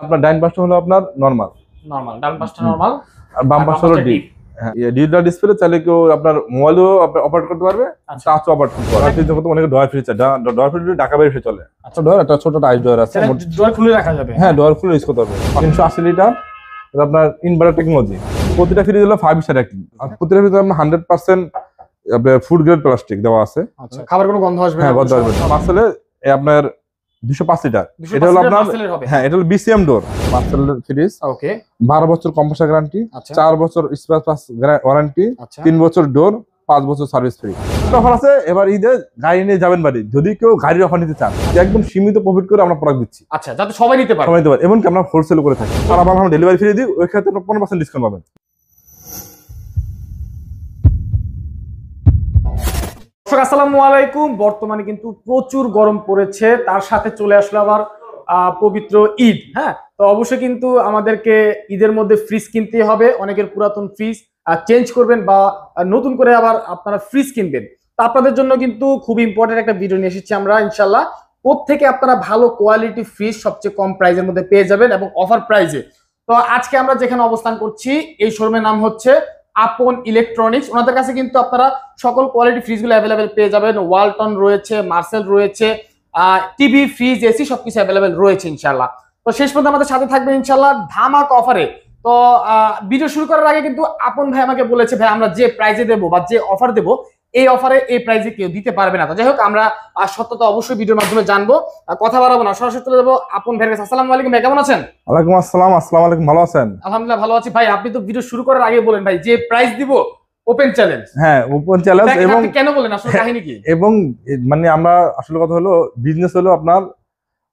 আপনার ডাইন পাশটা হলো আপনার নরমাল, ডান পাশটা নরমাল আর বাম পাশটা হলো ডিপ। হ্যাঁ, ডিজিটাল ডিসপ্লে চাইলে কেউ আপনার মোবাইলও অপারেট করতে পারবে, টাচও অপারেট করতে পারবে। ফ্রিজের মতো অনেক ডয়ার ফ্রিজ আছে, ডয়ার ফ্রিজ ঢাকা বাইরে চলে। আচ্ছা, ডয়ার একটা ছোট আইস ডয়ার আছে, ডয়ার খুলে রাখা যাবে। হ্যাঁ, ডয়ার খুলে ইউজ করতে পারবে। 380 লিটার আপনার ইনভার্টার টেকনোলজি। প্রতিটা ফ্রিজ হলো 5 স্টার রেটিং, আর প্রতিটা ফ্রিজে আপনার 100% আপনার ফুড গ্রেড প্লাস্টিক দেওয়া আছে। আচ্ছা, খাবার কোনো গন্ধ আসবে না? হ্যাঁ, গন্ধ আসবে না। মার্সেলে আপনার 205 লিটার, এটা হলো আপনার, হ্যাঁ এটা হলো বিসিএম ডোর মার্সেলের ফ্রিজ। ওকে, 12 বছর কম্প্রেসার গ্যারান্টি, 4 বছর স্পেয়ার পার্টস ওয়ারেন্টি, 3 বছর ডোর, 5 বছর সার্ভিস ফ্রি। অফার আছে এবার ঈদে গাড়ি নিয়ে যাবেন বাড়ি, যদি কেউ গাড়ির অফার নিতে চান একদম সীমিত প্রফিট করে আমরা প্রোডাক্ট দিচ্ছি। আচ্ছা, যাতে সবাই নিতে পারে, সবাই নিতে পারে। এমনকি আমরা হোলসেল করে থাকি, সারা বাংলা ডেলিভারি ফ্রি দিই, ওই ক্ষেত্রে 15% ডিসকাউন্ট পাবেন। আসসালামু আলাইকুম। বর্তমানে কিন্তু প্রচুর গরম পড়েছে, তার সাথে চলে আসলো আবার পবিত্র ঈদ। হ্যাঁ, তো অবশ্যই কিন্তু আমাদেরকে ঈদের মধ্যে ফ্রিজ কিনতে হবে। অনেকের পুরাতন ফ্রিজ চেঞ্জ করবেন বা নতুন করে আবার আপনারা ফ্রিজ কিনবেন, তো আপনাদের জন্য কিন্তু খুব ইম্পর্টেন্ট একটা ভিডিও নিয়ে এসেছি আমরা ইনশাল্লাহ। প্রত্যেকে আপনারা ভালো কোয়ালিটি ফ্রিজ সবচেয়ে কম প্রাইসের মধ্যে পেয়ে যাবেন এবং অফার প্রাইসে। তো আজকে আমরা যেখানে অবস্থান করছি এই শোরুমের নাম হচ্ছে আপন ইলেকট্রনিক্স। ওনাদের কাছে কিন্তু আপনারা সকল কোয়ালিটি ফ্রিজগুলো অ্যাভেলেবেল পেয়ে যাবেন। ওয়ালটন রয়েছে, মার্সেল রয়েছে, টিভি, ফ্রিজ, এসি সবকিছু অ্যাভেলেবেল রয়েছে ইনশাল্লাহ। তো শেষ পর্যন্ত আমাদের সাথে থাকবে ইনশাল্লাহ ধামাক অফারে। তো ভিডিও শুরু করার আগে কিন্তু আপন ভাই আমাকে বলেছে, ভাই আমরা যে প্রাইজে দেবো বা যে অফার দেবো এই অফারে এই প্রাইজে কেউ দিতে পারবে না। তো যাই হোক, আমরা সত্যতা অবশ্যই ভিডিওর মাধ্যমে জানবো, কথা বাড়াবো না, সরাসরি চলে যাবো আপন ভাইয়ের কাছে। আসসালামু আলাইকুম ভাই, কেমন আছেন? ওয়ালাইকুম আসসালাম। আসসালামু আলাইকুম, ভালো আছেন? আলহামদুলিল্লাহ ভালো আছি। ভাই আপনি তো ভিডিও শুরু করার আগে বলেন ভাই যে প্রাইস দিব ওপেন চ্যালেঞ্জ। হ্যাঁ, ওপেন চ্যালেঞ্জ। এবং কেন বলেন, আসলে কাহিনী কি? এবং মানে আমরা আসলে কথা হলো, বিজনেস হলো আপনার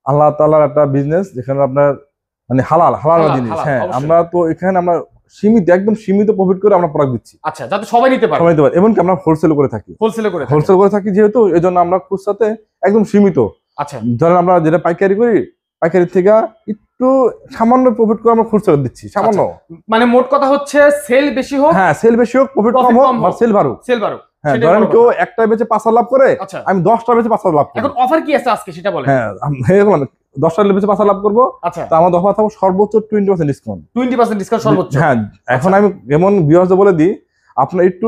আল্লাহ তাআলার একটা বিজনেস, যেখানে আপনার মানে হালাল জিনিস। হ্যাঁ, আমরা তো এখানে আমরা সীমিত, একদম সীমিত প্রফিট করে আমরা প্রোডাক্ট দিচ্ছি। আচ্ছা, যাতে সবাই নিতে পারে, এমনকি আমরা হোলসেল করে থাকি। হোলসেল করে থাকি যেহেতু, এজন্য আমরা খুচরাতে একদম সীমিত। আচ্ছা, ধরেন আমরা যেটা পাইকারি করি, পাইকারি থেকে একটু সামান্য প্রফিট করে আমরা খুচরা দিচ্ছি, সামান্য। মানে মোট কথা হচ্ছে সেল বেশি হোক, হ্যাঁ সেল বেশি হোক, প্রফিট কম হোক, আর সেল বাড়ুক। হ্যাঁ, ধরেন কেউ একটা বেচে 5 লাভ করে, আমি 10টা বেচে 5 লাভ করি। এখন অফার কি আছে আজকে সেটা বলেন। হ্যাঁ, 10টা বেচে 5 লাভ করবো। আচ্ছা, তো আমার অফার থাকবে সর্বোচ্চ 20% ডিসকাউন্ট। 20% ডিসকাউন্ট সর্বোচ্চ। হ্যাঁ, এখন আমি এমন ভিউয়ার্সদের বলে দিই, আপনার একটু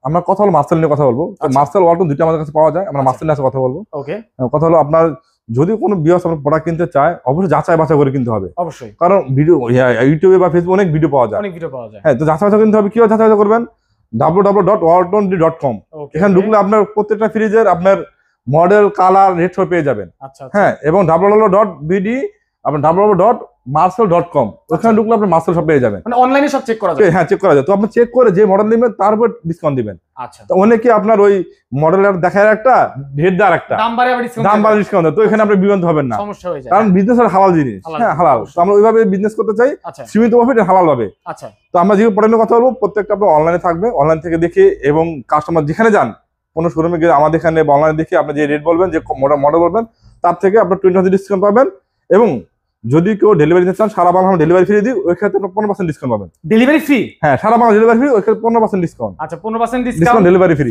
আমরা কথা হলো মার্সেল নিয়ে কথা বলবো। মার্সেল ওয়ালটন দুইটা আমাদের কাছে পাওয়া যায়, আমরা মার্সেল নিয়ে কথা বলবো। ওকে, কথা হলো আপনার যদি কোনো ভিউয়ার্স আপনার প্রোডাক্ট কিনতে চায়, অবশ্যই যাচাই বাছাই করে কিনতে হবে। অবশ্যই, কারণ ভিডিও ইউটিউবে বা ফেসবুকে অনেক ভিডিও পাওয়া যায়। হ্যাঁ, তো যাচাই বাছাই কিনতে হবে। কিভাবে যাচাই বাছাই করবেন? www.waltond.com। এখানে ঢুকলে আপনার প্রত্যেকটা ফ্রিজের আপনার মডেল, কালার, রেট সব পেয়ে যাবেন। হ্যাঁ, এবং www.bd আপনার www.marcel.com, ওখানে ঢুকলে আপনি মার্সেল সব পেয়ে যাবেন। মানে অনলাইনে সব চেক করা যায়। হ্যাঁ, চেক করা যায়। তো আপনি চেক করে যে মডেল নেবেন তার উপর ডিসকাউন্ট দিবেন। আচ্ছা, তো অনেকে আপনার ওই মডেলের দেখায় একটা, রেট দেওয়ার একটা, দাম বাড়ে ডিসকাউন্ট দেয়। তো এখানে আপনি বিভ্রান্ত হবেন না, সমস্যা হয়ে যায়। কারণ বিজনেস আর হালাল জিনিস। হ্যাঁ, হালাল। তো আমরা ওইভাবে বিজনেস করতে চাই, সীমিত প্রফিট হালাল ভাবে। আচ্ছা, তো আমরা যেহেতু পড়ানোর কথা বলবো, প্রত্যেকটা আপনার অনলাইনে থাকবে, অনলাইন থেকে দেখে, এবং কাস্টমার যেখানে যান, কোনো শোরুমে গিয়ে আমাদের এখানে অনলাইনে দেখে আপনি যে রেট বলবেন, যে মডেল বলবেন, তার থেকে আপনার 20% ডিসকাউন্ট পাবেন। এবং যদি কেউ ডেলিভারি নিতে চান, সারা বাংলা ডেলিভারি ফ্রি দিই, ওই ক্ষেত্রে 15% ডিসকাউন্ট পাবেন। Delivery free? হ্যাঁ, সারা বাংলা ডেলিভারি ফ্রি, ওই ক্ষেত্রে 15% ডিসকাউন্ট। আচ্ছা, 15% ডিসকাউন্ট, ডেলিভারি ফ্রি।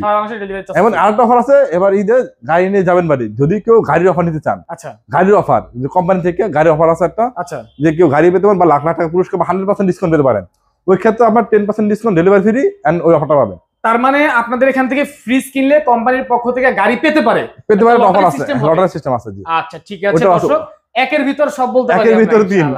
এমন আরেকটা অফার আছে, এবার ঈদে গাড়ি নিয়ে যাবেন বাড়ি, যদি কেউ গাড়ির অফার নিতে চান। আচ্ছা, গাড়ির অফার, যে কোম্পানি থেকে গাড়ির অফার আছে একটা। আচ্ছা, যে কেউ গাড়ি পেতে পারেন বা লাখ লাখ টাকা পুরস্কার বা 100% ডিসকাউন্ট পেতে পারেন, ওই ক্ষেত্রে আপনার 10% ডিসকাউন্ট, ডেলিভারি ফ্রি, এন্ড ওই অফারটা পাবেন। তার মানে আপনাদের এখান থেকে ফ্রিজ কিনলে কোম্পানির পক্ষ থেকে গাড়ি পেতে পারে। অফার আছে, লটারি সিস্টেম আছে। জি, আচ্ছা, ঠিক আছে দর্শক, একের ভিতর সব বলতে পারি,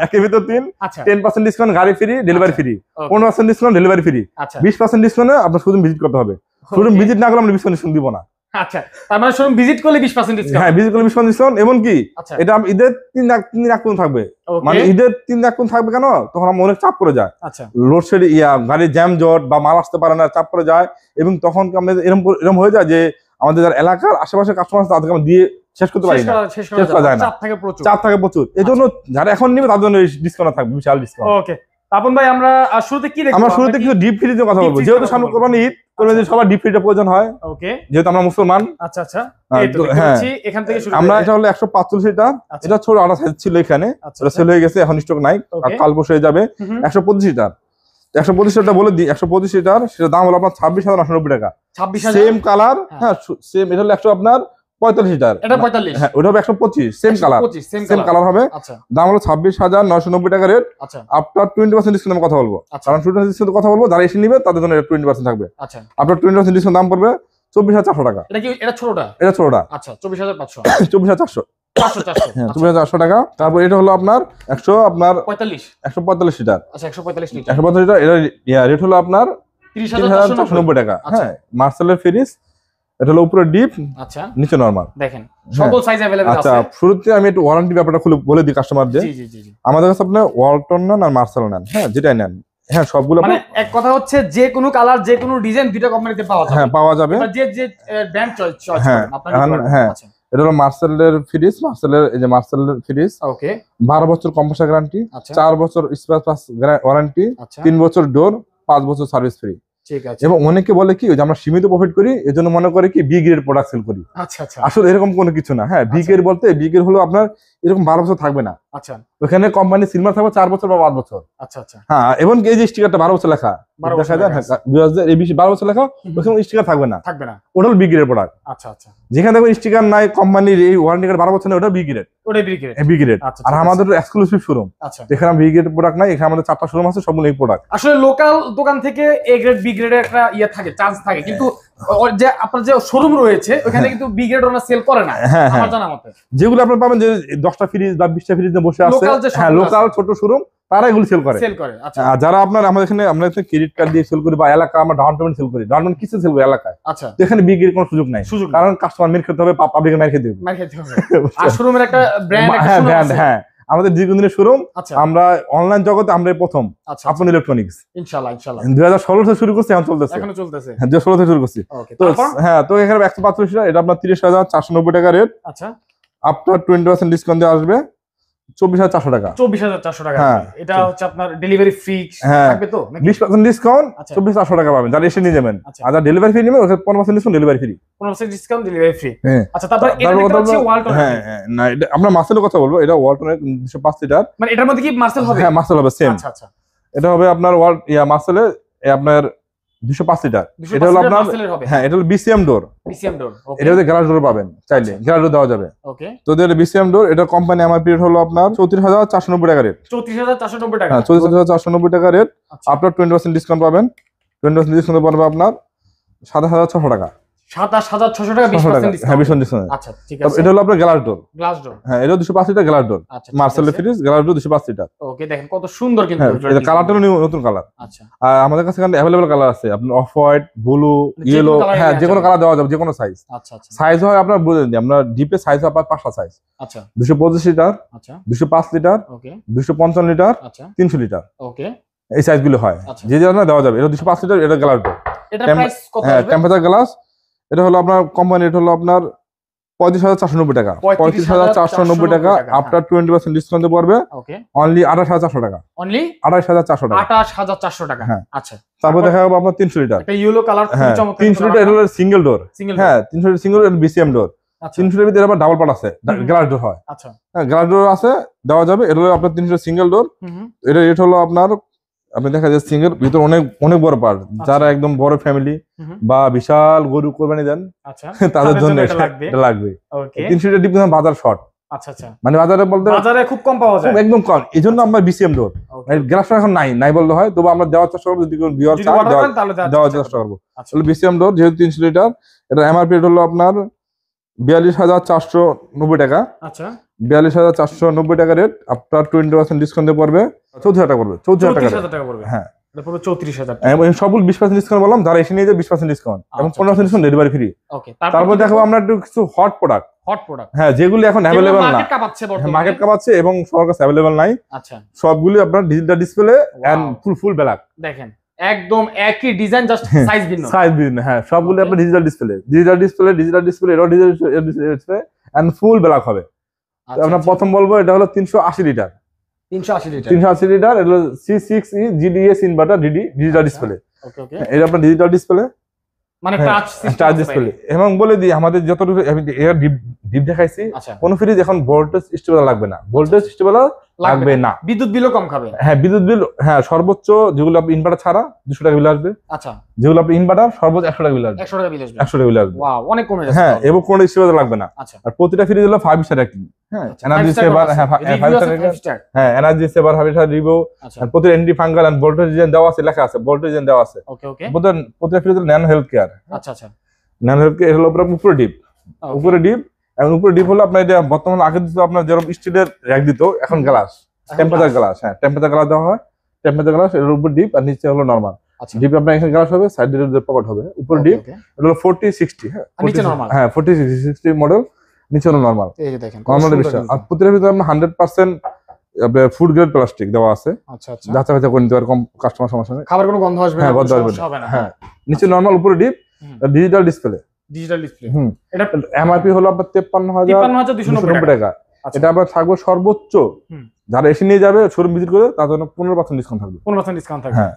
একের ভিতর তিন। আচ্ছা, 10% ডিসকাউন্ট, গাড়ি free, delivery free. 15% discount, delivery free. 20% ডিসকাউন্টে আপনার শোরুম ভিজিট করতে হবে। শোরুম ভিজিট না করলে আমরা ডিসকাউন্ট দিব না। আচ্ছা, তার মানে শোরুম ভিজিট করলে 20% ডিসকাউন্ট? হ্যাঁ, ভিজিট করলে 20% ডিসকাউন্ট। এমন কি এটা ঈদের 3 লাখ কোন থাকবে, মানে ঈদের 3 লাখ কোন থাকবে কেন? তখন আমার অনেক চাপ পড়ে যায়। আচ্ছা, লোডশেডিং, গাড়ির জ্যাম জট বা মাল আসতে পারে না, চাপ পড়ে যায়। এবং তখন আমাদের এরকম হয়ে যায় যে আমাদের যারা এলাকার আশেপাশে কাস্টমার আছে তাদেরকে আমরা দিয়ে শেষ করতে পারি না, শেষ করা যায় না, চাপ থাকে প্রচুর। এই জন্য যারা এখন নিবে তাদের জন্য ডিসকাউন্ট থাকবে, বিশাল ডিসকাউন্ট। ওকে, আপন ভাই আমরা শুরুতে কি দেখব? আমরা শুরুতে কিছু ডিপ ফ্রিজের কথা বলবো, যেহেতু সামনে কোরবানি ঈদ, কোরবানি সবার ডিপ ফ্রিজের প্রয়োজন হয়। ওকে, যেহেতু আমরা মুসলমান। আচ্ছা আচ্ছা, এই তো দেখছি এখান থেকে শুরু। আমরা এটা হলো 145 লিটার, এটা ছোট আড়া সাইজ ছিল এখানে, এটা সেল হয়ে গেছে, এখন স্টক নাই, কাল বসে হয়ে যাবে। 125 লিটার, 125 লিটার বলে দিই, 125 লিটার, সেটার দাম হলো আপনার 26,990 টাকা। সেম কালার, হ্যাঁ সেম। এটা হলো 100 আপনার 45 লিটার। এটা 45। হ্যাঁ ওটা হবে 125, সেম কালার, 125 সেম কালার হবে। আচ্ছা দাম হলো 26,990 টাকা রেট। আচ্ছা আপনার 20% ডিসকাউন্ট কথা বলবো, আচ্ছা কারণ 20% ডিসকাউন্ট কথা বলবো, যারা এসে নিবে তাদের জন্য 20% থাকবে। আচ্ছা। আপনার 20% ডিসকাউন্ট দাম পড়বে 24,400 টাকা। এটা কি এটা ছোটটা? এটা ছোটটা। আচ্ছা 24,500 24,400 400 হ্যাঁ 24,400 টাকা। তারপর এটা হলো আপনার 145 লিটার। আচ্ছা 145 লিটার 145 লিটার, এটা রেট হলো আপনার 30,490 টাকা। আচ্ছা। হ্যাঁ মার্সেলের ফ্রিজ, এটা হলো উপরে ডিপ আচ্ছা নিচে নরমাল। দেখেন সকল সাইজ अवेलेबल আছে। আচ্ছা শুরুতে আমি একটু ওয়ারেন্টি ব্যাপারটা খুলে বলে দিই কাস্টমারদের। জি জি জি। আমাদের আমাদের কাছে আপনি ওয়ালটন নেন আর মার্সেল নেন, হ্যাঁ যেটাই নেন, হ্যাঁ সবগুলো মানে এক কথা হচ্ছে যে কোনো কালার যে কোনো ডিজাইন দুটো কোম্পানিতে পাওয়া যাবে। হ্যাঁ পাওয়া যাবে। এবার যে যে ব্র্যান্ড চয়েস হ্যাঁ, করেন আপনার এখন হ্যাঁ। আচ্ছা এটা হলো মার্সেলের ফ্রিজ, এই যে মার্সেলের ফ্রিজ ওকে 12 বছর কম্প্রেসার গ্যারান্টি, আচ্ছা 4 বছর স্পেয়ার পার্টস ওয়ারেন্টি, আচ্ছা 3 বছর ডোর, 5 বছর সার্ভিস ফ্রি। ঠিক আছে। এবং অনেকে বলে কি ওই যে আমরা সীমিত প্রফিট করি, এজন্য মনে করে কি বি গ্রেড প্রোডাক্ট সেল করি। আচ্ছা আচ্ছা আসলে এরকম কোনো কিছু না। হ্যাঁ বি গ্রেড বলতে বি গ্রেড হলো আপনার এরকম 12 বছর থাকবে না, আচ্ছা ওখানে কোম্পানি সিলভার থাকবে 4 বছর বা 5 বছর। আচ্ছা আচ্ছা হ্যাঁ এবং এই যে স্টিকারটা 12 বছর লেখা 12 দেখা বছর যায়, লেখা হ্যাঁ 12 বছর লেখা, ওখানে স্টিকার থাকবে না, থাকবে না, ওটা হলো বি গ্রেড প্রোডাক্ট। আচ্ছা আচ্ছা যেখানে দেখবেন স্টিকার নাই, কোম্পানির এই ওয়ারেন্টি কার্ড 12 বছর নেই, ওটা বি গ্রেড, ওটাই বিক্রি বি গ্রেড। আচ্ছা আর ঠিক আছে। আমাদের এক্সক্লুসিভ শোরুম, আচ্ছা যেখানে বি গ্রেড প্রোডাক্ট নাই, এখানে আমাদের 4টা শোরুম আছে, সবগুলো এই প্রোডাক্ট। আসলে লোকাল দোকান থেকে এ গ্রেড বি গ্রেডের একটা ইয়ে থাকে, চান্স থাকে, কিন্তু ওর যে আপনার যে শোরুম রয়েছে ওখানে কিন্তু বি গ্রেড ওরা সেল করে না হ্যাঁ হ্যাঁ আমার জানা মতে। যেগুলো আপনারা পাবেন যে 10টা ফ্রিজ বা 20টা ফ্রিজ নিয়ে বসে আছে, Local যে হ্যাঁ shopগুলো লোকাল ছোট শোরুম, তারা এগুলো সেল করে। আচ্ছা আর যারা আপনার আমাদের এখানে আমরা ক্রেডিট কার্ড দিয়ে সেল করি বা এলাকা আমরা ডাউন পেমেন্ট সেল করি, ডাউন পেমেন্ট কিছু সেল করি এলাকায়, আচ্ছা যেখানে বি গ্রেড কোনো সুযোগ নাই, সুযোগ কারণ কাস্টমার মেরে খেতে হবে, পাবলিকের মেরে খেতে হবে। মার খেতে হবে। আর শোরুমের একটা ব্র্যান্ড একটা হ্যাঁ শোরুম ব্র্যান্ড, আছে। হ্যাঁ আমাদের দীর্ঘদিনের শোরুম। আচ্ছা আমরা অনলাইন জগতে আমরা প্রথম আচ্ছা আপন ইলেকট্রনিক্স ইনশাআল্লাহ ইনশাআল্লাহ 2016 থেকে শুরু করছি, এখন চলতেছে, এখনো চলতেছে। হ্যাঁ 2016 থেকে শুরু করছি। ওকে তো তারপর হ্যাঁ তো এখানে 145 টাকা, এটা আপনার 30,490 টাকা রেট। আচ্ছা আপনার 20% ডিসকাউন্ট দিয়ে আসবে 24,400 টাকা। 24,400 টাকা। হ্যাঁ। এটা হচ্ছে আপনার ডেলিভারি ফ্রি হ্যাঁ। থাকবে তো নাকি? 20% ডিসকাউন্ট আচ্ছা। 24,400 টাকা পাবেন যারা এসে নিয়ে যাবেন। আচ্ছা। আর যারা ডেলিভারি ফ্রি নেবেন ওখানে 15% discount, delivery free. 15% discount delivery free. হ্যাঁ আচ্ছা তারপর এটা তারপর দেখতে কথা পাচ্ছি বলবো- ওয়ালটন। হ্যাঁ হ্যাঁ না এটা আমরা মার্সেলের কথা বলবো, এটা ওয়ালটনের 205 লিটার। মানে এটার মধ্যে কি মার্সেল হবে? হ্যাঁ মার্সেল হবে সেম। আচ্ছা আচ্ছা এটা হবে আপনার মার্সেলের আপনার 205 লিটার। এটা হলো আপনার মার্সেলের হবে। হ্যাঁ এটা হলো বিসিএম ডোর, বিসিএম ডোর। ওকে এটা হচ্ছে গ্লাস ডোর পাবেন, চাইলে গ্লাস ডোর দেওয়া যাবে। ওকে তো এটা বিসিএম ডোর, এটা কোম্পানি এমআরপি রেট হলো আপনার 34,490 টাকা রেট। 34,490 টাকা। হ্যাঁ 34,490 টাকা রেট। আচ্ছা। আপনার 20% ডিসকাউন্ট পাবেন, 20% ডিসকাউন্ট পড়বে আপনার 27,600 টাকা। 27,600 টাকা 600 টাকা, 20% হ্যাঁ ডিসকাউন্ট। 20% ডিসকাউন্ট। আচ্ছা ঠিক তারপর আছে। এটা হলো আপনার গ্লাস ডোর, গ্লাস ডোর। হ্যাঁ এটা 205 লিটার গ্লাস ডোর, আচ্ছা ঠিক মার্সেলের আছে। Fridge glass door 205 litre. Okay দেখেন কত সুন্দর কিন্তু হ্যাঁ এটা কালারটা নতুন কালার। আচ্ছা আর আমাদের কাছে এখানে অ্যাভেলেবল কালার আছে, আপনার অফ হোয়াইট, ব্লু, যে কোনো ইয়েলো, colour হ্যাঁ নেওয়া যে কোনো যাবে। কালার দেওয়া যাবে, যে কোনো সাইজ। আচ্ছা আচ্ছা সাইজ হয় আপনার বলে দিই, আমরা ডিপে সাইজ হয় আপনার 5টা সাইজ, আচ্ছা 225 লিটার, আচ্ছা 205 লিটার, ওকে 255 লিটার, আচ্ছা 300 লিটার, ওকে এই সাইজগুলো হয়। আচ্ছা। যে যেটা দেওয়া যাবে। এটা 205 লিটার, এটা গ্লাস ডোর, এটা টেম- প্রাইস কত হ্যাঁ আসবে? Temperature glass. এটা হলো আপনার কোম্পানি রেট হলো আপনার 35,490 টাকা। 35,490 টাকা। 35,490 আপনার 20% ডিসকাউন্টে পড়বে ওকে অনলি 28,400 টাকা। অনলি 28,400 টাকা। 28,400 টাকা। হ্যাঁ। আচ্ছা তারপর দেখা যাবে আপনার 300 লিটার। একটা ইয়েলো কালার খুব হ্যাঁ চমৎকার 300 লিটার, এটা হলো সিঙ্গেল ডোর। সিঙ্গেল হ্যাঁ 300 লিটার সিঙ্গেল ডোর, বিসিএম ডোর। আচ্ছা 300 এর ভিতরে আবার ডাবল পার্ট আছে, হুম। গ্লাস ডোর হয়। আচ্ছা হ্যাঁ গ্লাস ডোর আছে, দেওয়া যাবে। এটা হলো আপনার 300 সিঙ্গেল ডোর। হুম এটা রেট হলো আপনার, আপনি দেখা যায় সিঙ্গেল ভিতর অনেক অনেক বড় পার্ট, যারা একদম বড় ফ্যামিলি হুম বা বিশাল গরু কোরবানি দেন আচ্ছা তাদের জন্য এটা লাগবে। এটা লাগবে। ওকে 300 লিটার ডিপ বাজার শর্ট, আচ্ছা আচ্ছা মানে বাজারে বলতে বাজারে খুব কম পাওয়া যায়। খুব একদম কম, এই জন্য আমরা বিসিএম ডোর ওকে গ্লাসটা এখন নাই বলতে হয়, তবু আমরা দেওয়ার চেষ্টা করবো, যদি কোনো ভিউয়ার যদি চায় order করেন তাহলে দেওয়ার চেষ্টা করবো। আচ্ছা তাহলে বিসিএম ডোর যেহেতু 300 লিটার, এটা এমআরপি রেট হলো আপনার 42,490 টাকা। আচ্ছা 42,490 টাকা রেট। আপনার 20% ডিসকাউন্টে পড়বে 34,000 টাকা পড়বে, 34,000 টাকা। 34,000 টাকা পড়বে। হ্যাঁ এটা পুরো 34,000 টাকা। এবং সবগুলো 20% ডিসকাউন্ট বললাম, যারা এসে নিয়ে যায় 20% ডিসকাউন্ট এবং আচ্ছা, 15% ডিসকাউন্ট ডেলিভারি ফ্রি। ওকে তারপর দেখাবো আমরা একটু কিছু হট প্রোডাক্ট, হট প্রোডাক্ট হ্যাঁ যেগুলি এখন অ্যাভেলেবল না, মার্কেট কাপাচ্ছে বর্তমানে। মার্কেট কাপাচ্ছে এবং সবার কাছে অ্যাভেলেবল নাই, আচ্ছা সবগুলি আপনার digital display and full black. দেখেন একদম একই ডিজাইন, জাস্ট সাইজ ভিন্ন। সাইজ বিভিন্ন, হ্যাঁ সবগুলি Okay. আপনার ডিজিটাল ডিসপ্লে এটাও digital display and full black হবে। আচ্ছা, আমরা আচ্ছা। প্রথম বলবো এটা হলো 380 লিটার। 380 লিটার। 380 লিটার, এটা হলো C6E GDS inverter DD digital আচ্ছা। ডিসপ্লে। ওকে ওকে এটা আপনার ডিজিটাল ডিসপ্লে, মানে হ্যাঁ, টাচ সিস্টেম টাচ ডিসপ্লে। এবং বলে দিই আমাদের যতটুকু ডিপ দেখাইছি। আচ্ছা কোন ফ্রিজ এখন ভোল্টেজ স্টেবিলাইজার লাগবে না, ভোল্টেজ স্টেবিলাইজার লাগবে না। বিদ্যুৎ বিলও কম খাবে। হ্যাঁ বিদ্যুৎ বিল, হ্যাঁ সর্বোচ্চ যেগুলো আপনি ইনভার্টার ছাড়া 200 টাকা বিল আসবে। আচ্ছা যেগুলো আপনি ইনভার্টার সর্বোচ্চ 100 টাকা বিল আসবে। 100 টাকা বিল আসবে। 100 টাকা বিল আসবে। ওয়াও, অনেক কমে যাচ্ছে। হ্যাঁ, এবং কোনো স্টেবিলাইজার লাগবে না। আচ্ছা, আর প্রতিটা ফ্রিজ হলো 5 স্টার রেটিং। হ্যাঁ, আচ্ছা, এনার্জি 5 সেভার, আছে, হ্যাঁ 5 review আছে স্টার, 5 স্টার। হ্যাঁ এনার্জি সেভার, 5 স্টার রিভিউ। আচ্ছা, আর প্রতিটা এন্টি ফাঙ্গাল এন্ড ভোল্টেজ রিজেন দেওয়া আছে, লেখা আছে ভোল্টেজ রিজেন দেওয়া আছে। ওকে ওকে। প্রতিটা ফ্রিজ হলো ন্যানো হেলথ কেয়ার। আচ্ছা আচ্ছা, ন্যানো হেলথ কেয়ার হলো উপরে ডিপ, উপরে ডিপ। এবং উপরে ডিপ হলো আপনার এটা বর্তমানে আগে দিত আপনার যেরকম স্টিলের র‍্যাক দিত, এখন গ্লাস, টেম্পারেচার গ্লাস। হ্যাঁ টেম্পারেচার গ্লাস দেওয়া হয়, টেম্পারেচার গ্লাস। এর উপর ডিপ আর নিচে হলো নরমাল। আচ্ছা, ডিপ আপনার এখানে গ্লাস হবে, সাইড দিয়ে পকেট হবে। উপরে ডিপ এটা হলো 40-60। হ্যাঁ নিচে নরমাল। হ্যাঁ 40-60 মডেল, নিচে হলো নরমাল। এই যে দেখেন নরমাল বিষয়। আর প্রতিটা ভিতরে আপনার 100% আপনার ফুড গ্রেড প্লাস্টিক দেওয়া আছে। আচ্ছা আচ্ছা, যাচাই বাছাই করে নিতে পারে কম কাস্টমার সমস্যা নেই। খাবার কোনো গন্ধ আসবে না, হ্যাঁ গন্ধ আসবে সমস্যা হবে না। হ্যাঁ, নিচে নরমাল, উপরে deep, digital display. Digital display. এটা এমআরপি হলো আপনার 53,290 টাকা। এটা আবার থাকবে সর্বোচ্চ যারা এসে নিয়ে যাবে শোরুম ভিজিট করে তার জন্য 15% ডিসকাউন্ট থাকবে। 15% ডিসকাউন্ট থাকবে। হ্যাঁ,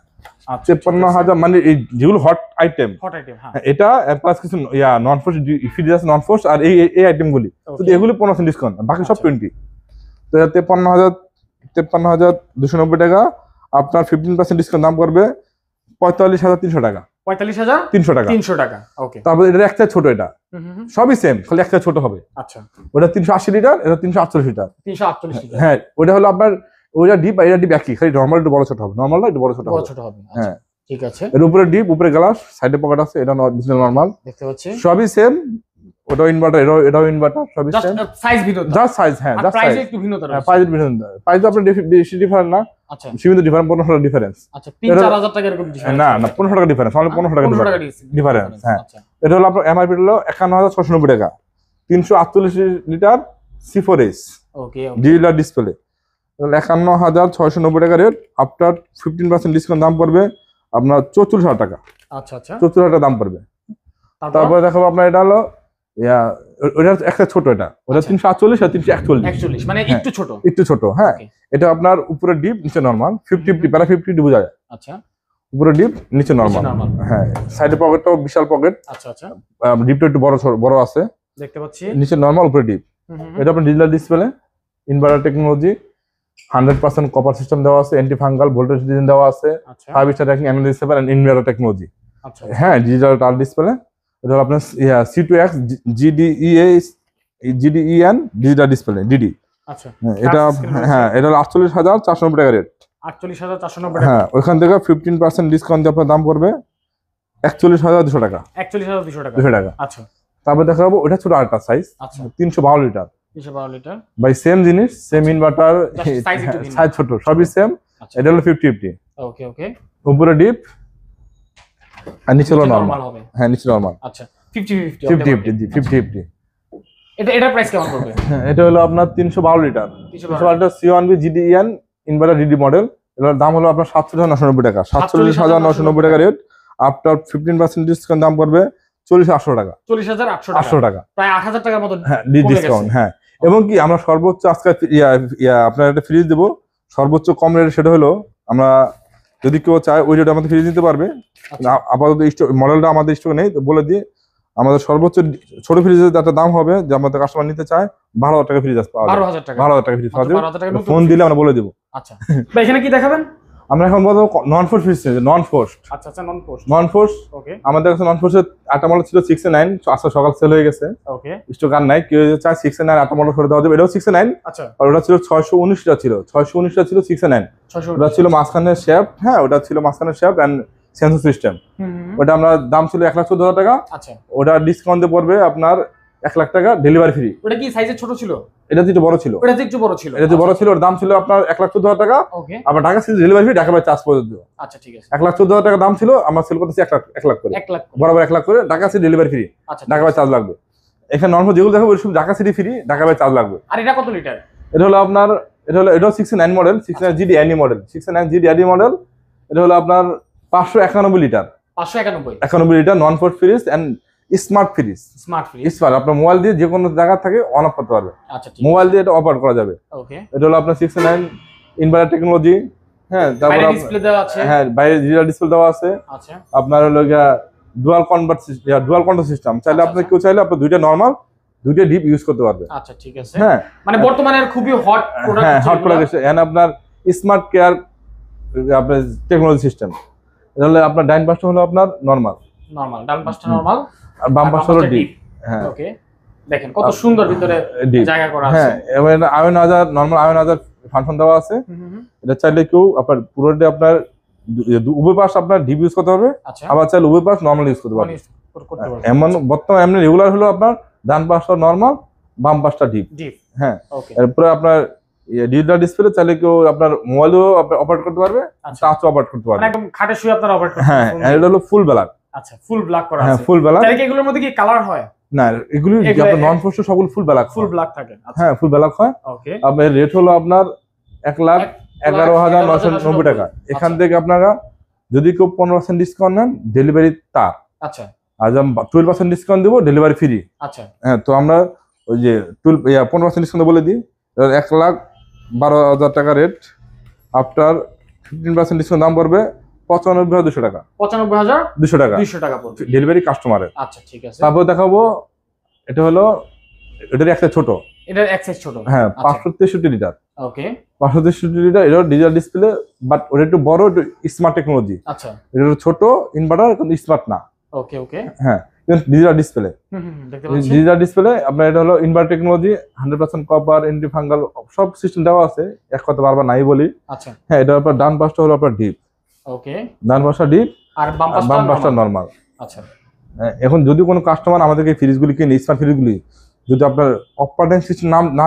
আচ্ছা 53,000 মানে এই যেগুলো হট আইটেম, হট আইটেম। হ্যাঁ, এটা প্লাস কিছু নন ফোর্স ফ্রিজ আছে, নন ফোর্স আর এই আইটেমগুলি শুধু এগুলি 15% ডিসকাউন্ট, বাকি সব 20। তো 53,290 টাকা আপনার 15% ডিসকাউন্ট দাম করবে 45,300 টাকা। 45,300 টাকা। 300 টাকা। ওকে। তারপর এটা একটা ছোট, এটা সবই সেম, খালি একটা ছোট হবে। আচ্ছা, ওটা 380 লিটার, এটা 348 লিটার। 348 লিটার। হ্যাঁ, ওটা হলো আপনার ওইটা ডিপ আর এটা ডিপ একই, খালি নরমাল একটু বড় ছোট হবে, নরমাল একটু বড় ছোট হবে। বড় ছোট হবে। হ্যাঁ ঠিক আছে। এর উপরে ডিপ, উপরে গ্লাস, সাইডে পকেট আছে, এটা নরমাল দেখতে পাচ্ছি। সবই সেম। ওটাও ইনভার্টার, এটাও ইনভার্টার, সবই সেম, সাইজ ভিন্নতা, জাস্ট সাইজ। হ্যাঁ জাস্ট সাইজ, একটু ভিন্নতা রয়েছে। প্রাইস ভিন্নতা, প্রাইস আপনার বেশি ডিফারেন্ট না। আচ্ছা, সীমিত ডিফারেন্স, 15 টাকা ডিফারেন্স। আচ্ছা, 3-4 টাকা এরকম ডিফারেন্স। না না, 15 টাকা ডিফারেন্স, অনলি 15 টাকা ডিফারেন্স। হ্যাঁ, এটা হলো আপনার এমআরপি হলো 51,690 টাকা। 348 লিটার C4S ওকে, ডিজিটাল ডিসপ্লে। 51,690 টাকা রেট। আফটার 15% ডিসকাউন্ট দাম পড়বে আপনার 44,000 টাকা। আচ্ছা আচ্ছা, 44,000 টাকা দাম পড়বে। তারপরে দেখাবো আপনার এটা হলো ওটা একটা ছোট, ওটা 348 আর 341 মানে একটু ছোট, একটু ছোট। হ্যাঁ, এটা আপনার উপরে ডিপ, নিচে নরমাল। 50-50 প্যারা 50 বোঝা যায়। আচ্ছা, উপরে ডিপ, নিচে নরমাল। হ্যাঁ, সাইডে পকেটটাও বিশাল পকেট। আচ্ছা আচ্ছা, ডিপটা একটু বড় আছে, দেখতে পাচ্ছি। নিচে নরমাল, উপরে ডিপ। এটা আপনার digital display, inverter technology, 100% copper system দেওয়া আছে, অ্যান্টি ফাঙ্গাল ভোল্টেজ রিজেন দেওয়া আছে, 5 স্টার র্যাকিং, energy saver and inverter technology. আচ্ছা, হ্যাঁ, ডিজিটাল টাচ ডিসপ্লে। এটা হলো আপনার C2X GDEN digital display DD. আচ্ছা, এটা হ্যাঁ, এটা হলো 48,490 টাকা রেট। 48,490 টাকা। হ্যাঁ, ওইখান থেকে 15% ডিসকাউন্ট দিয়ে আপনার দাম পড়বে 41,200 টাকা। 41,200 টাকা। 200 টাকা। আচ্ছা, তারপর দেখাবো ওটা ছোট আরেকটা সাইজ। আচ্ছা, 312 লিটার। 312 লিটার। ভাই সেম জিনিস, সেম ইনভার্টার, সাইজ ছোট, সবই সেম। এটা হলো 50-50। ওকে ওকে। উপরে ডিপ আর নিচে হলো নরমাল হবে। হ্যাঁ, নিচে নরমাল। আচ্ছা, 50-50। 50-50। এটা প্রাইস কেমন পড়বে? এটা হলো আপনার 312 litre. 312 litre C1B GDEN inverter DD model. এটার দাম হলো আপনার 47,990 টাকা। 47,990 টাকা রেট। আফটার 15% ডিসকাউন্ট দাম পড়বে 40,800 টাকা। 40,800 টাকা। প্রায় 8,000 টাকার মতো ডিসকাউন্ট। হ্যাঁ, এবং কি আমরা সর্বোচ্চ আজকে আপনার একটা ফ্রিজ দেবো সর্বোচ্চ কম রেট। সেটা হলো আমরা যদি কেউ চায় ওই রেটে আমাদের ফ্রিজ দিতে পারবে। আপাতত মডেলটা আমাদের স্টকে নেই, তো বলে দিয়ে আমাদের সর্বোচ্চ ছোট ফ্রিজের একটা দাম হবে যে আমাদের কাস্টমার নিতে চায় 12,000 টাকা ফ্রিজ পাওয়া যাবে। 12,000 টাকা ফ্রিজ পাওয়া যাবে, ফোন দিলে আমরা বলে দেবো। আচ্ছা, এখানে কি দেখাবেন? আমরা এখন বলবো নন ফোর্স ফ্রিজ, নন ফোর্স। আচ্ছা আচ্ছা, নন ফোর্স। ওকে, আমাদের কাছে নন ফোর্সের 8টা মডেল ছিল 6-9, আজকে সকাল সেল হয়ে গেছে। ওকে, স্টক আর নাই, কেউ চায় 6-9 8টা মডেল করে দেওয়া যাবে। এটাও 6-9। আচ্ছা, আর ওটা ছিল 619 টা ছিল, 619 টা ছিল 6-9। ওটা ছিল মাঝখানে শেফট। হ্যাঁ, ওটা ছিল মাঝখানে শেফট এন্ড সেন্সর সিস্টেম। ওটা আমরা দাম ছিল 1,14,000 টাকা। আচ্ছা, ওটা ডিসকাউন্টে পড়বে আপনার 1 লাখ টাকা, ডেলিভারি ফ্রি। ওটা কি সাইজে ছোট ছিল? এটা একটু বড় ছিল। এটা একটু বড় ছিল। এটা বড় ছিল, ওর দাম ছিল আপনার 1,14,000 টাকা। ওকে, আবার Dhaka city delivery free, Dhaka বাই চার্জ পর্যন্ত। আচ্ছা, ঠিক আছে। 1,14,000 টাকা দাম ছিল, আমরা সেল করতেছি 1 লাখ করে। 1 লাখ বরাবর 1 লাখ করে, ঢাকা সিটি ডেলিভারি ফ্রি। আচ্ছা, ঢাকা বাই চার্জ লাগবে। এখানে নরমাল যেগুলো দেখাবো ওই সব ঢাকা সিটি ফ্রি, ঢাকা বাই চার্জ লাগবে। আর এটা কত লিটার? এটা হলো আপনার এটাও 6-9 model, 6-9 GDEN model, 6-9 GDEN model. এটা হলো আপনার 591 litre. 591 litre non frost fridge and smart fridge. Smart আপনার মোবাইল দিয়ে যে কোনো জায়গা থেকে অন অফ করতে পারবে। আচ্ছা, মোবাইল দিয়ে এটা অপারেট করা যাবে। ওকে, এটা হলো আপনার 6-9 ইনভার্টার টেকনোলজি। হ্যাঁ, তারপর ডিসপ্লে দেওয়া আছে। হ্যাঁ, বাইরে ডিজিটাল ডিসপ্লে দেওয়া আছে। আচ্ছা, আপনার হলো ডুয়াল কন্ট্রোল সিস্টেম। চাইলে আপনি কেউ চাইলে আপনি দুইটা নরমাল দুইটা ডিপ ইউজ করতে পারবে। আচ্ছা ঠিক আছে, হ্যাঁ মানে বর্তমানে খুবই হট প্রোডাক্ট। হ্যাঁ হট প্রোডাক্ট এন্ড আপনার স্মার্ট কেয়ার আপনার টেকনোলজি সিস্টেম। এটা হলো আপনার ডাইন পাশটা হলো আপনার নরমাল, ডান পাশটা নরমাল আর বাম পাশটা হলো ডিপ। হ্যাঁ ওকে, দেখেন কত সুন্দর ভিতরে জায়গা করা আছে। হ্যাঁ এবং আয়ন হাজার নরমাল আয়ন হাজার ফাংশন দেওয়া আছে। এটা চাইলে কেউ আপনার পুরোটা আপনার উভয় পাশ আপনার ডিপ ইউজ করতে পারবে, আচ্ছা আবার চাইলে উভয় পাশ নরমাল ইউজ করতে পারবে। এমন বর্তমানে এমনি রেগুলার হলো আপনার ডান পাশটা নরমাল, বাম পাশটা ডিপ। হ্যাঁ এরপরে আপনার ডিজিটাল ডিসপ্লে চাইলে কেউ আপনার মোবাইলও অপারেট করতে পারবে, টাচও অপারেট করতে পারবে, একদম খাটে শুয়ে আপনারা অপারেট করতে হ্যাঁ পারবেন। এটা হলো ফুল ব্ল্যাক। আচ্ছা ফুল ব্ল্যাক করা আছে। হ্যাঁ ফুল ব্ল্যাক। তাহলে কি এগুলোর মধ্যে কি কালার হয়? না এগুলি আপনার নন ফোস্ট সবগুলো ফুল ব্ল্যাক, ফুল ব্ল্যাক থাকে। হ্যাঁ ফুল ব্ল্যাক হয়। ওকে, আপনার রেট হলো আপনার 1,11,990 টাকা। এখান থেকে আপনারা যদি কেউ 15% ডিসকাউন্ট নেন ডেলিভারি তার। আচ্ছা আজ আমি 12% ডিসকাউন্ট দেবো, ডেলিভারি ফ্রি। আচ্ছা হ্যাঁ তো আমরা ওই যে 15% ডিসকাউন্ট বলে দিই, 1,12,000 টাকা রেট। আফটার 15% ডিসকাউন্ট দাম পড়বে 95,200 টাকা। 95,200 টাকা 200 টাকা পড়বে ডেলিভারি কাস্টমারের। আচ্ছা ঠিক আছে। তারপর দেখাবো এটা হলো এটার একটা ছোট, এটার এক্সেস ছোট। হ্যাঁ 563 লিটার। ওকে 563 লিটার। এটা ডিজিটাল ডিসপ্লে বাট ওটা একটু বড়, একটু স্মার্ট টেকনোলজি। আচ্ছা এটা ছোট ইনভার্টার কিন্তু স্মার্ট না। ওকে ওকে হ্যাঁ ডিজিটাল ডিসপ্লে। দেখতে পাচ্ছি ডিজিটাল ডিসপ্লে আপনার এটা হলো inverter technology, 100% copper, anti fungal সব সিস্টেম দেওয়া আছে, এক কথা বারবার নাই বলি। আচ্ছা হ্যাঁ এটা আপনার ডান পাশটা হলো আপনার ডিপ। ওকে ডান পাশটা ডিপ আর বাম পাশটা নরমাল। আচ্ছা এখন যদি কোনো কাস্টমার আমাদেরকে ফ্রিজগুলি কিনে, স্মার্ট ফ্রিজগুলি যদি আপনার অপারেটিং সিস্টেম নাম না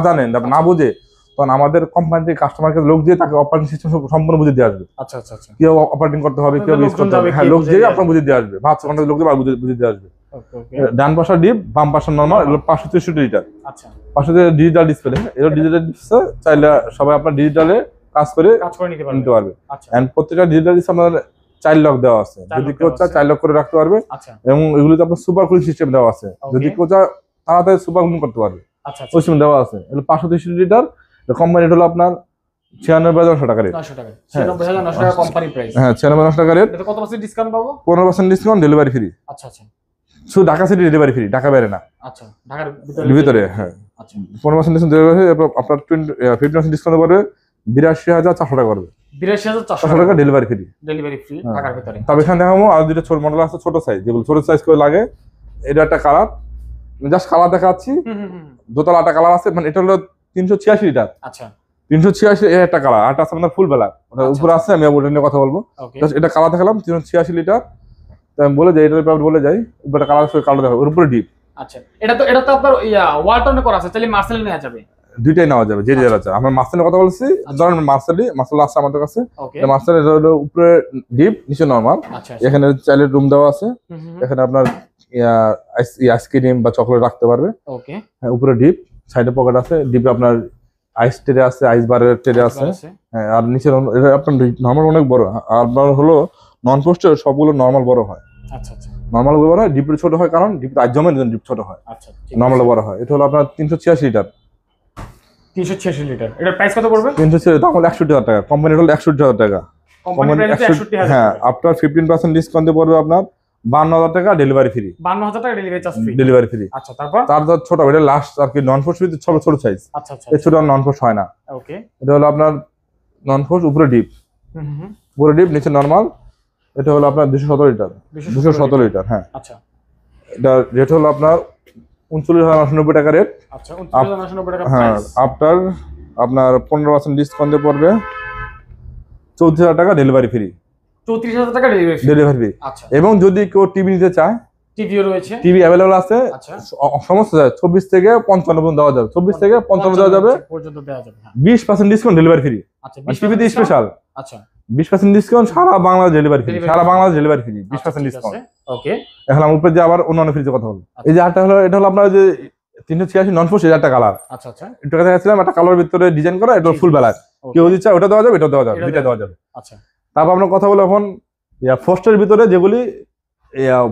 জানেন না বুঝে, তখন আমাদের কোম্পানি থেকে কাস্টমারকে লোক দিয়ে তাকে অপারেটিং সিস্টেম সম্পূর্ণ বুঝে দিয়ে আসবে। আচ্ছা আচ্ছা আচ্ছা কিভাবে অপারেটিং করতে হবে, কিভাবে ইউজ করতে হবে, হ্যাঁ লোক দিয়ে আপনার বুঝে দিয়ে আসবে। 5 ঘন্টা লোক দিয়ে বুঝে দিয়ে আসবে। ডান পাশটা ডিপ, বাম পাশটা নরমাল। এগুলো 563 লিটার। আচ্ছা 500 ডিজিটাল ডিসপ্লে। এটা ডিজিটাল ডিসপ্লে চাইলে সবাই আপনার ডিজিটালে কাজ করে নিতে পারবে। আচ্ছা এন্ড প্রত্যেকটা ডিজিটাল ডিসপ্লে আমাদের চাইল্ড লক দেওয়া আছে, যদি কেউ চায় চাইল্ড লক করে রাখতে পারবে। আচ্ছা এবং এগুলোতে আপনার সুপার কুলিং সিস্টেম দেওয়া আছে, যদি কেউ চায় তাড়াতাড়ি সুপার কুলিং করতে পারবে। আচ্ছা ওই সিস্টেম দেওয়া আছে। এগুলো 563 লিটার। কোম্পানি রেট হলো আপনার 96,900 টাকা রেট। 900 টাকা 96,900 টাকা কোম্পানি প্রাইস। হ্যাঁ 96,900 টাকা রেট। এটা কত পার্সেন্ট ডিসকাউন্ট পাবো? 15% ডিসকাউন্ট, ডেলিভারি ফ্রি। আচ্ছা আচ্ছা শুধু Dhaka city delivery free, Dhaka বাইরে না। আচ্ছা ঢাকার ভিতরে হ্যাঁ। আচ্ছা 15% ডিসকাউন্ট ডেলিভারি, আপনার 15% ডিসকাউন্ট পড়বে 82,400 টাকা পড়বে। 82,400 টাকা ডেলিভারি ফ্রি। ডেলিভারি ফ্রি ঢাকার ভিতরে। তবে এখানে দেখাবো আর দুটো ছোট মডেল আছে, ছোট সাইজ, যেগুলো ছোট সাইজ করে লাগে। এটা একটা কালার, জাস্ট কালার দেখাচ্ছি। দোতলা একটা কালার আছে, মানে এটা হলো 386 লিটার। আচ্ছা 386 এর একটা কালার, আর আছে আপনার ফুল ব্ল্যাক। ওটা উপরে আছে, আমি ওটা নিয়ে কথা বলবো। জাস্ট এটা কালার দেখালাম 386 লিটার। তো আমি বলে যাই, এটার ব্যাপারে বলে যাই। উপরে কালার আছে, কালার দেখাবো, ওর উপরে ডিপ। আচ্ছা এটা তো আপনার ওয়ালটনে করা আছে, তাহলে মার্সেল নেওয়া যাবে? দুইটাই নেওয়া যাবে, যে যারা চায়। আমরা মার্সেলের কথা বলছি, ধরেন মার্সেল আছে আমাদের কাছে। মার্সেল এটা হলো উপরে ডিপ, নিচে নরমাল। এখানে চাইলে রুম দেওয়া আছে, এখানে আপনার আইসক্রিম বা চকলেট রাখতে পারবে। ওকে হ্যাঁ উপরে ডিপ, সাইডে পকেট আছে, ডিপে আপনার আইস ট্রে আছে, আইস বারের ট্রে আছে। হ্যাঁ আর নিচে এটা আপনার নরমাল অনেক বড়। আর আপনার হলো নন পোস্টের সবগুলো নরমাল বড় হয়। আচ্ছা আচ্ছা নরমাল বড় হয়, ডিপে ছোট হয়, কারণ ডিপ আজমের ডিপ ছোট হয়। আচ্ছা নরমাল বড় হয়। এটা হলো আপনার 386 লিটার। 386 লিটার। এটার প্রাইস কত পড়বে? 386, দাম হলো 61,000 টাকা। কোম্পানি হলো 61,000 টাকা। Company price 61,000। হ্যাঁ আফটার 15% ডিসকাউন্ট দিয়ে পড়বে আপনার 52,000 টাকা, ডেলিভারি ফ্রি। 52,000 টাকা delivery charge free. Delivery free. আচ্ছা তারপর তার ছোট, এটা লাস্ট আর কি নন পোস্ট ছোট ছোট সাইজ। আচ্ছা আচ্ছা এই ছোট নন পোস্ট হয় না। ওকে এটা হলো আপনার নন পোস্ট, উপরে ডিপ, উপরে ডিপ, নিচে নরমাল। এটা হলো আপনার 217 লিটার। 217 লিটার। হ্যাঁ আচ্ছা এটা রেট হলো আপনার 39,990 টাকা রেট। আচ্ছা 39,990 টাকা হ্যাঁ প্রাইস। আফটার আপনার 15% ডিসকাউন্ট দিয়ে পড়বে 34,000 টাকা, ডেলিভারি ফ্রি। 34,000 টাকা ডেলিভারি ফ্রি। আচ্ছা এবং যদি কেউ টিভি নিতে চায়, টিভিও রয়েছে, টিভি অ্যাভেলেবল আছে। আচ্ছা সমস্ত 24 থেকে 55 পর্যন্ত দেওয়া যাবে, 24 থেকে 55 দেওয়া যাবে পর্যন্ত দেওয়া যাবে। 20% ডিসকাউন্ট, ডেলিভারি ফ্রি। আচ্ছা টিভিতে স্পেশাল। আচ্ছা 20% ডিসকাউন্ট, সারা বাংলাদেশ ডেলিভারি ফ্রি। সারা বাংলাদেশ ডেলিভারি ফ্রি, 20% ডিসকাউন্ট। ওকে এখন আমি উপরে যে আবার অন্যান্য ফ্রিজের কথা বলবো। এই যে আরটা হলো, এটা হলো আপনার যে 386 নন পোস্ট, একটা কালার। আচ্ছা আচ্ছা একটু কথা দেখাচ্ছিলাম, একটা কালার ভিতরে ডিজাইন করা, এটা ফুল ব্ল্যাক। কেউ যদি চায় ওটা দেওয়া যাবে, এটা দেওয়া যাবে, দুইটা দেওয়া যাবে। আচ্ছা তারপর আমরা কথা বলবো এখন ফোস্টের ভিতরে, যেগুলি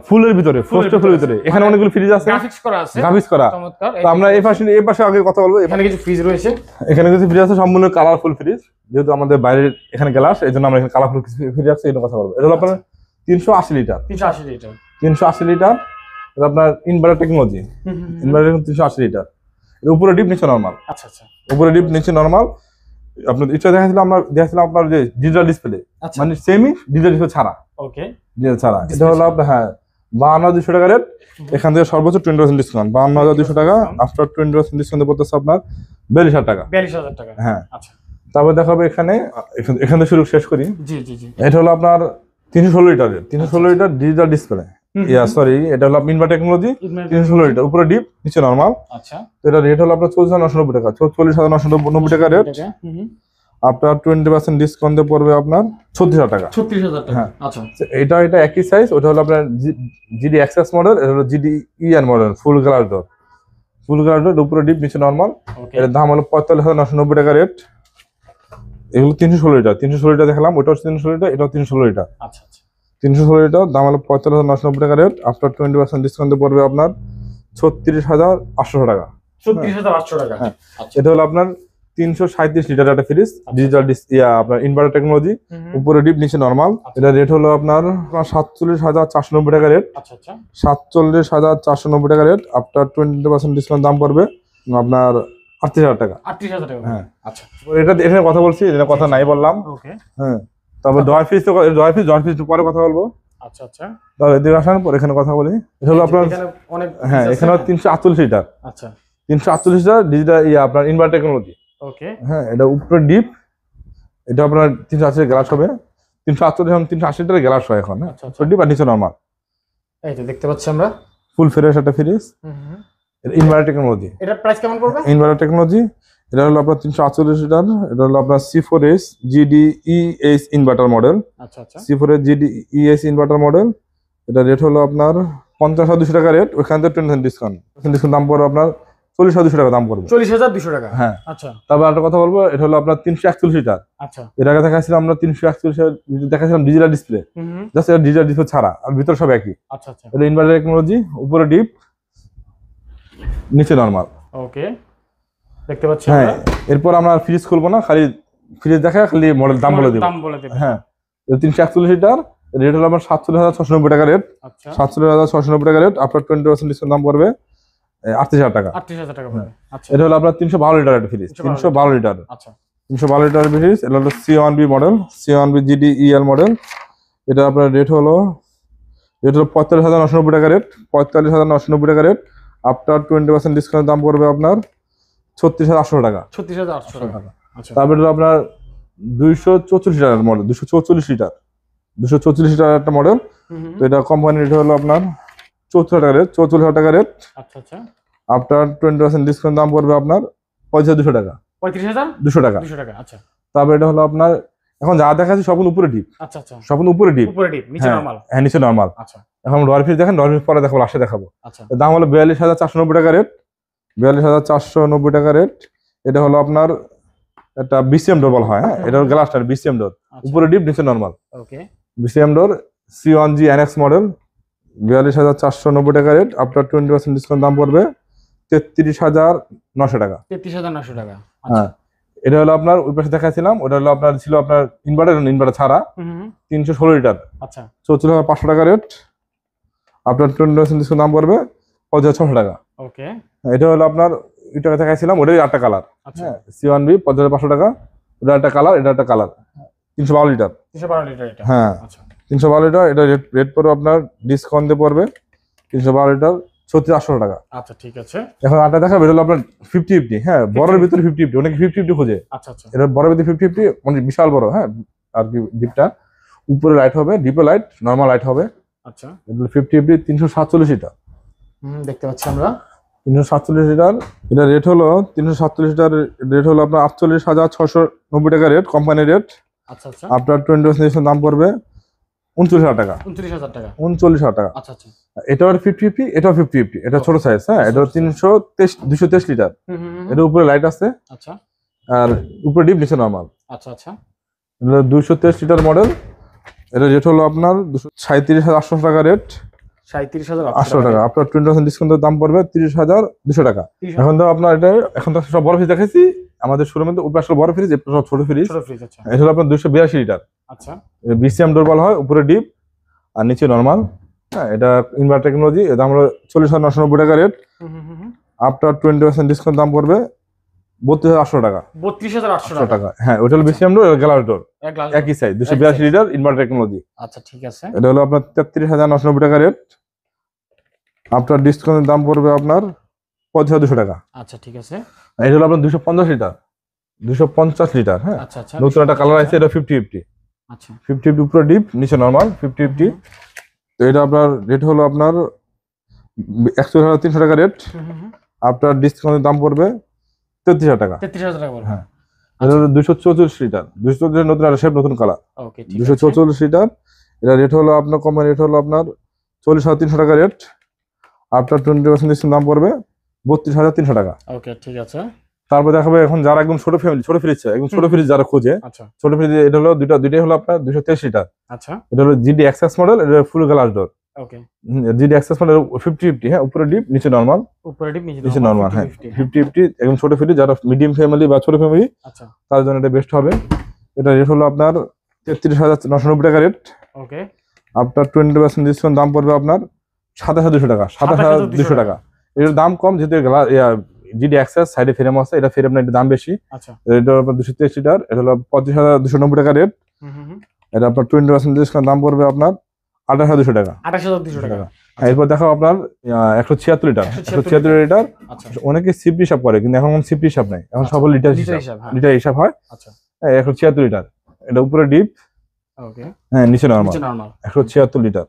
ফুলের ভিতরে, ফোস্টের ফুলের ভিতরে। এখানে অনেকগুলো ফ্রিজ আছে, গ্রাফিক্স করা আছে, গ্রাফিক্স করা। চমৎকার। তো আমরা এই পাশে আগে কথা বলবো। এখানে কিছু ফ্রিজ রয়েছে, এখানে কিছু ফ্রিজ আছে সম্পূর্ণ কালারফুল ফ্রিজ, যেহেতু আমাদের বাইরের এখানে গ্লাস, এই জন্য আমরা এখানে কালারফুল ফ্রিজ আছে, এটা কথা বলবো। এটা হলো আপনার 380 লিটার। 380 লিটার। 380 লিটার। এটা আপনার ইনভার্টার টেকনোলজি, ইনভার্টার 380 লিটার, এর উপরে ডিপ নিচে নরমাল। আচ্ছা আচ্ছা, উপরে ডিপ নিচে নরমাল। আপনার এটা দেখাচ্ছিলাম আপনার যে ডিজিটাল ডিসপ্লে, আচ্ছা মানে সেমি ডিজিটাল ডিসপ্লে ছাড়া, ওকে ডিজিটাল ছাড়া। এটা হলো আপনার 52,200 টাকা রেট। এখান থেকে সর্বোচ্চ 20% ডিসকাউন্ট, 52,200 টাকা। আফটার 20% ডিসকাউন্ট পড়তেছে আপনার 42,000 টাকা। 42,000 টাকা। হ্যাঁ, আচ্ছা তারপর দেখাবো এখান থেকে শুরু শেষ করি। জি জি জি, এটা হলো আপনার 316 লিটারের, 316 লিটার ডিজিটাল ডিসপ্লে। সরি, এটা হলো ইনভার্টার টেকনোলজি, 316 লিটার, উপরে ডিপ নিচে নরমাল। আচ্ছা, তো এটা রেট হলো আপনার 44,990 টাকা, 44,990 টাকা রেট। আপনার 20% ডিসকাউন্টে পড়বে আপনার 36,000 টাকা। 36,000 টাকা। হ্যাঁ, আচ্ছা, এটা একই সাইজ। ওটা হলো আপনার জিডি এক্সএস মডেল, এটা হলো GD ER model, full glass door, full glass door, উপরে ডিপ নিচে নরমাল। এর দাম হলো 45,990 টাকা রেট। এগুলো 316 লিটার, 316 লিটার দেখালাম, ওটাও 316 লিটার, এটাও 316 লিটার। আচ্ছা আচ্ছা, 316 লিটার, দাম হলো 45,990 টাকা রেট। আফটার 20% ডিসকাউন্টে পড়বে আপনার 36,800 টাকা। 36,800 টাকা। হ্যাঁ, এটা হলো আপনার 337 লিটার একটা ফ্রিজ, ডিজিটাল আপনার ইনভার্টার টেকনোলজি, উপরে ডিপ নিচে নরমাল। এটা রেট হলো আপনার 47,490 টাকা রেট। আচ্ছা আচ্ছা, 47,490 টাকা রেট। আফটার 20% ডিসকাউন্ট দাম পড়বে আপনার 38,000 টাকা। 38,000 টাকা। হ্যাঁ, আচ্ছা, এটা এখানে কথা বলছি, এটা কথা নাই বললাম। ওকে, হ্যাঁ, তারপর ডয়ার ফ্রিজ পরে কথা বলবো। আচ্ছা আচ্ছা, তাহলে এদিকে আসার পর এখানে কথা বলি। এটা হলো আপনার, এখানে অনেক, হ্যাঁ, এখানে 348 লিটার, আচ্ছা 348 লিটার ডিজিটাল আপনার ইনভার্টার টেকনোলজি। ওকে, হ্যাঁ, এটা উপরে ডিপ, এটা আপনার 380 গ্লাস হবে, 348 এবং 380 লিটার গ্লাস হয় এখন। হ্যাঁ, আচ্ছা আচ্ছা, উপরে ডিপ আর নিচে নরমাল। এই তো দেখতে পাচ্ছি আমরা ফুল ফ্রেশ একটা ফ্রিজ, ইনভার্টার টেকনোলজি। এটা প্রাইস কেমন পড়বে? ইনভার্টার টেকনোলজি, এটা হলো আপনার 348 লিটার। এটা হলো আপনার C4S GDES ইনভার্টার মডেল, আচ্ছা আচ্ছা, C4S GDES ইনভার্টার মডেল। এটা রেট হলো আপনার 50,200 টাকা রেট। ওইখান থেকে 20% ডিসকাউন্ট দাম পড়বে আপনার 40,200 টাকা দাম পড়বে। 40,200 টাকা। হ্যাঁ, আচ্ছা, তারপর একটা কথা বলবো, এটা হলো আপনার 341 লিটার। আচ্ছা, এর আগে দেখাচ্ছিলাম আমরা 341 দেখাচ্ছিলাম ডিজিটাল ডিসপ্লে, জাস্ট এটা ডিজিটাল ডিসপ্লে ছাড়া, আর ভিতর সব একই। আচ্ছা আচ্ছা, এটা ইনভার্টার টেকনোলজি, উপরে ডিপ নিচে নরমাল। ওকে, দেখতে পাচ্ছি হ্যাঁ, আমরা। এরপর আমরা ফ্রিজ খুলবো না, খালি ফ্রিজ দেখা, খালি মডেল দাম বলে দেবো। দাম বলে দেব। হ্যাঁ, 341 লিটার, রেট হলো আপনার 47,690 টাকা রেট। আচ্ছা, 47,690 টাকা রেট। আপনার 20% ডিসকাউন্ট দাম পড়বে 38,000 টাকা। 38,000 টাকা পড়বে। আচ্ছা, এটা হলো আপনার 312 লিটার একটা ফ্রিজ, 312 লিটার, আচ্ছা 312 লিটার ফ্রিজ। এটা হলো C1B model, C1B GDEL model. এটা আপনার রেট হলো 45,990 টাকা রেট, 45,990 টাকা রেট। আফটার 20% ডিসকাউন্ট দাম পড়বে আপনার 36,800 টাকা। 36,800 টাকা। আচ্ছা, তারপরে হলো আপনার 244 লিটার মডেল, 244 লিটার, 244 লিটার একটা মডেল। তো এটা কোম্পানি রেট হলো আপনার 74 টাকা রেট, 44,000 টাকা রেট। আচ্ছা আচ্ছা, আফটার 20% ডিসকাউন্ট দাম পড়বে আপনার 35,200 টাকা, 35,200 টাকা। 200 টাকা। আচ্ছা, তারপর এটা হলো আপনার, এখন যা দেখাচ্ছি সব উপরে ডিপ, আচ্ছা আচ্ছা, সব উপরে ডিপ, উপরে ডিপ নিচে হ্যাঁ, নরমাল। হ্যাঁ, নিচে নরমাল। আচ্ছা, এখন ডয়ার ফ্রিজ দেখেন, ডয়ার ফ্রিজ পরে দেখাবো, লাস্টে দেখাবো। আচ্ছা, এর দাম হলো 42,490 টাকা রেট, 42,490 টাকা রেট। এটা হলো আপনার একটা BCM ডোর বলা হয়। হ্যাঁ, এটা হলো গ্লাসটার BCM ডোর, উপরে ডিপ নিচে নরমাল। ওকে, BCM ডোর, C1G NX মডেল, 42,490 টাকা রেট। আফটার 20% ডিসকাউন্ট দাম পড়বে 33,900 টাকা। 33,900 টাকা। হ্যাঁ, এটা হলো আপনার ওই পাশে দেখাচ্ছিলাম, ওটা হলো আপনার ছিল আপনার ইনভার্টার ছাড়া, 316 লিটার, আচ্ছা, 34,500 টাকা রেট। আপনার 20% ডিসকাউন্ট দাম পড়বে 5,600 টাকা। ওকে, এটা হলো আপনার এটা দেখাচ্ছিলাম, ওটাই একটা কালার। আচ্ছা, হ্যাঁ, C1B 5,500 টাকা, ওটা একটা কালার, এটা একটা কালার, 312 লিটার। 312 লিটার এটা। হ্যাঁ, আচ্ছা, 312 লিটার। এটা রেট পড়বে আপনার ডিসকাউন্ট দিয়ে পড়বে 312 লিটার 36,800 টাকা। আচ্ছা, ঠিক আছে। এখন আটা দেখাবে, এটা হলো আপনার 50-50। হ্যাঁ, বড়ের ভিতরে 50-50, অনেকে 50-50 খোঁজে। আচ্ছা আচ্ছা, এটা বড়ের ভিতরে 50-50, মানে বিশাল বড়। হ্যাঁ, আর কি ডিপটা উপরে লাইট হবে, ডিপে লাইট, নরমাল লাইট হবে। আচ্ছা, এগুলো 50-50, 347 লিটার, দেখতে পাচ্ছি আমরা 347 লিটার। এটা রেট হলো 347 লিটার, রেট হলো আপনার 48,690 টাকা রেট, কোম্পানি রেট। আচ্ছা আচ্ছা, আপনার 20% দাম পড়বে 39,000 টাকা, 29,000 টাকা। 39,000 টাকা। আচ্ছা আচ্ছা, এটাও 50-50, এটাও 50-50, এটা ছোট সাইজ। হ্যাঁ, এটা 223 লিটার, এটা উপরে লাইট আছে, আচ্ছা, আর উপরে ডিপ নিচে নরমাল। আচ্ছা আচ্ছা, এটা 223 লিটার মডেল। এটা রেট হলো আপনার 37,800 টাকা রেট, 37,800 টাকা। আপনার 20% ডিসকাউন্টের দাম পড়বে 30,200 টাকা। এখন তো আপনার এটা, এখন তো সব বড় ফ্রিজ দেখেছি আমাদের শোরুমে, তো উপরে আসলে বড় ফ্রিজ, এটা সব ছোট ফ্রিজ। ছোট ফ্রিজ। আচ্ছা, এটা হলো আপনার 282 লিটার, আচ্ছা, BCM ডোর বলা হয়, উপরে ডিপ আর নিচে নরমাল। হ্যাঁ, এটা ইনভার্টার টেকনোলজি, এটা আমরা 40,990 টাকা রেট। আফটার 20% ডিসকাউন্ট দাম পড়বে 32,800 টাকা। 32,800 টাকা। হ্যাঁ, ওটা হলো বেসিয়াম ডোর, গ্লাস ডোর, একই সাইজ, 282 লিটার ইনভার্টার টেকনোলজি। আচ্ছা ঠিক আছে। এটা হলো আপনার 33,990 টাকা রেট। আফটার ডিসকাউন্টের দাম পড়বে আপনার 25,200 টাকা। আচ্ছা ঠিক আছে। এটা হলো আপনার 250 লিটার, 250 লিটার। হ্যাঁ, আচ্ছা আচ্ছা। নতুন একটা কালার আছে, এটা 50-50। আচ্ছা 50-50 উপরে ডিপ, নিচে নরমাল 50-50। তো এটা আপনার রেট হলো আপনার 61,300 টাকা রেট। আফটার ডিসকাউন্টের দাম পড়বে 33,000 টাকা। 33,000 টাকা বলবো। হ্যাঁ, এটা হলো 244 লিটার, 244 নতুন একটা শেপ, নতুন কালার। ওকে ঠিক আছে। 244 লিটার। এটা রেট হলো আপনার কমন রেট হলো আপনার 40,300 টাকা রেট। আফটার 20% ডিসকাউন্ট দাম পড়বে 32,300 টাকা। ওকে ঠিক আছে। তারপর দেখাবে এখন যারা একদম ছোট ফ্যামিলি, ছোট ফ্রিজ চায়, একদম ছোট ফ্রিজ যারা খোঁজে, আচ্ছা ছোট ফ্রিজ, এটা হলো দুইটাই হলো আপনার 223 লিটার। আচ্ছা এটা হলো জিডি এক্সএস মডেল, এটা full glass door. Okay. GD XS model 50-50। হ্যাঁ, উপরে ডিপ, নিচে নরমাল। উপরে ডিপ নিচে নরমাল। হ্যাঁ, 50-50 একদম ছোট ফ্রিজ যারা মিডিয়াম ফ্যামিলি বা ছোট ফ্যামিলি, আচ্ছা তার জন্য এটা বেস্ট হবে। এটা রেট হলো আপনার 33,990 টাকা রেট। ওকে। আফটার 20% ডিসকাউন্ট দাম পড়বে আপনার 27,200 টাকা। 27,200 টাকা। এর দাম কম যেহেতু জিডি এক্সএস সাইডে ফ্রেম আছে, এটা ফ্রেম না, এটা দাম বেশি। আচ্ছা এটা আপনার 223 লিটার, এটা হলো 25,290 টাকা রেট। এটা আপনার 20% ডিসকাউন্ট দাম পড়বে আপনার 28,200 টাকা। 28,200 টাকা। এরপর দেখো আপনার 176 লিটার, 176 লিটার। আচ্ছা অনেকে সিফট হিসাব করে, কিন্তু এখন সিফট হিসাব নাই, এখন সব লিটার হিসাব, হ্যাঁ। লিটার হিসাব হয়। আচ্ছা 176 লিটার। এটা উপরে ডিপ, ওকে, হ্যাঁ, নিচে নরমাল। নিচে নরমাল। 176 লিটার।